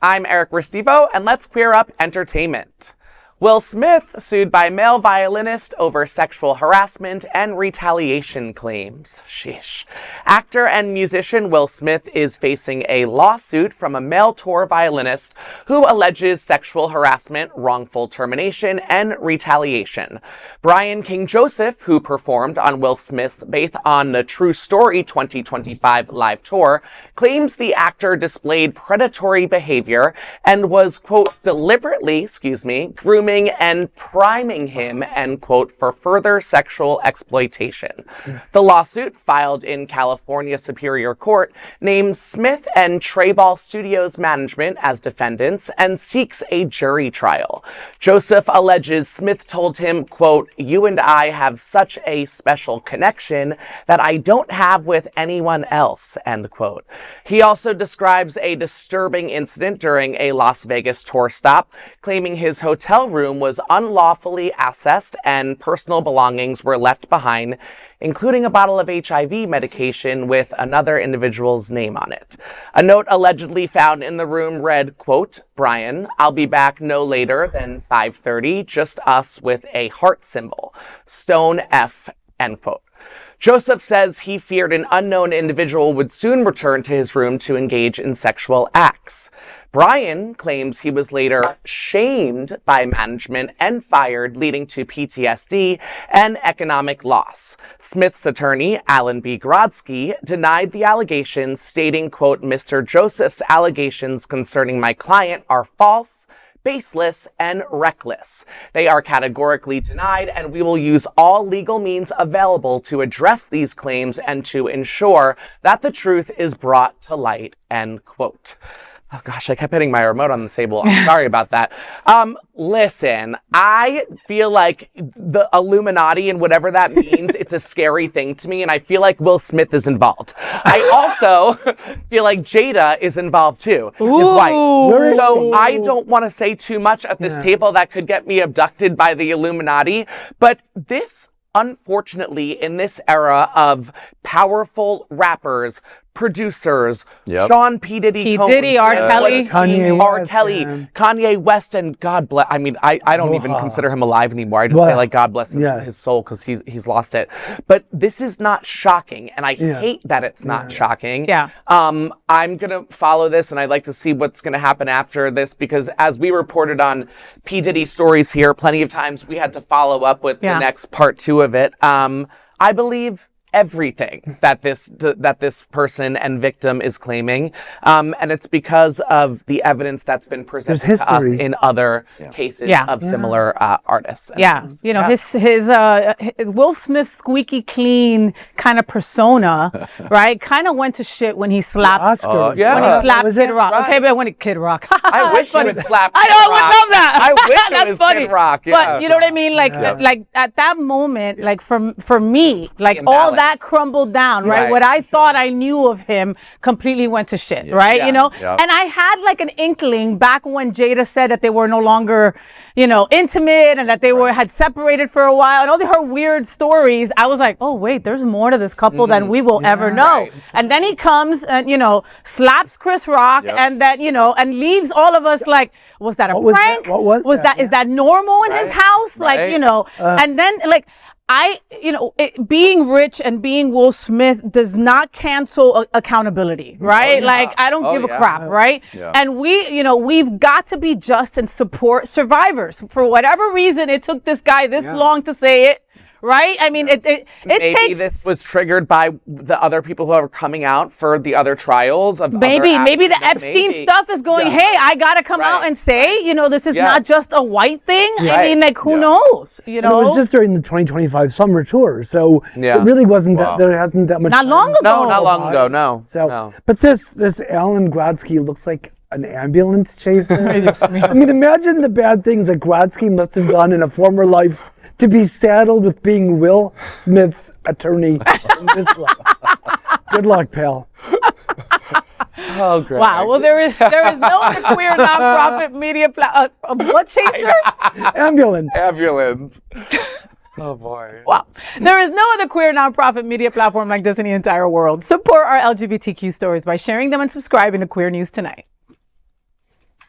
I'm Eric Restivo, and let's queer up entertainment. Will Smith sued by male violinist over sexual harassment and retaliation claims. Sheesh. Actor and musician Will Smith is facing a lawsuit from a male tour violinist who alleges sexual harassment, wrongful termination, and retaliation. Brian King Joseph, who performed on Will Smith's Based on the True Story 2025 live tour, claims the actor displayed predatory behavior and was, quote, deliberately, grooming and priming him, end quote, for further sexual exploitation. The lawsuit, filed in California Superior Court, names Smith and Treyball Studios management as defendants and seeks a jury trial. Joseph alleges Smith told him, quote, "You and I have such a special connection that I don't have with anyone else," end quote. He also describes a disturbing incident during a Las Vegas tour stop, claiming his hotel room was unlawfully accessed and personal belongings were left behind, including a bottle of HIV medication with another individual's name on it. A note allegedly found in the room read, quote, "Brian, I'll be back no later than 5:30, just us with a heart symbol. Stone F," end quote. Joseph says he feared an unknown individual would soon return to his room to engage in sexual acts. Brian claims he was later shamed by management and fired, leading to PTSD and economic loss. Smith's attorney, Alan B. Grodsky, denied the allegations, stating, quote, "Mr. Joseph's allegations concerning my client are false, baseless, and reckless. They are categorically denied, and we will use all legal means available to address these claims and to ensure that the truth is brought to light," end quote. Oh gosh, I kept hitting my remote on the table. I'm sorry about that. Listen, I feel like the Illuminati and whatever that means, it's a scary thing to me, and I feel like Will Smith is involved. I also feel like Jada is involved too, his wife. So I don't want to say too much at this table that could get me abducted by the Illuminati, but this, unfortunately, in this era of powerful rappers, producers, Sean P. Diddy, R. Kelly, Kanye West, and God bless. I mean, I don't even consider him alive anymore. I just say like God bless his soul, because he's lost it. But this is not shocking, and I hate that it's not shocking. I'm gonna follow this, and I'd like to see what's gonna happen after this, because as we reported on P. Diddy stories here, plenty of times we had to follow up with the next part 2 of it. I believe everything that this person and victim is claiming, and it's because of the evidence that's been presented to us in other cases of similar artists. You know, his Will Smith squeaky clean kind of persona, right? Kind of went to shit when he slapped when he slapped Kid Rock. Okay, but when Kid Rock, I wish he would slap. I know, I would love that. I wish it was Kid Rock. But you know what I mean? Like at that moment, like for me, like all that crumbled down, right? What I thought I knew of him completely went to shit, right? You know? And I had like an inkling back when Jada said that they were no longer, you know, intimate, and that they had separated for a while, and all her weird stories. I was like, oh wait, there's more to this couple than we will ever know. And then he comes and, you know, slaps Chris Rock, and that, you know, and leaves all of us like, was that a prank? What was that? Is that normal in his house? Like, you know, and then like, being rich and being Will Smith does not cancel accountability, right? Like, I don't give a crap, right? And we've got to be just and support survivors. For whatever reason, it took this guy this long to say it. Right? I mean, it maybe takes. This was triggered by the other people who are coming out for the other trials of. Maybe the Epstein stuff is going. Hey, I gotta come out and say, you know, this is not just a white thing. I mean, like, who knows? You know, and it was just during the 2025 summer tour, so it really wasn't that. There hasn't that much. Not long ago. No, not long ago. No. So, but this Alan Grodsky looks like an ambulance chaser. I mean, imagine the bad things that Grodsky must have done in a former life to be saddled with being Will Smith's attorney in this life. Good luck, pal. Oh, great. Wow. Well, there is no other queer nonprofit media what chaser? Ambulance. Oh boy. Wow. There is no other queer nonprofit media platform like this in the entire world. Support our LGBTQ stories by sharing them and subscribing to Queer News Tonight.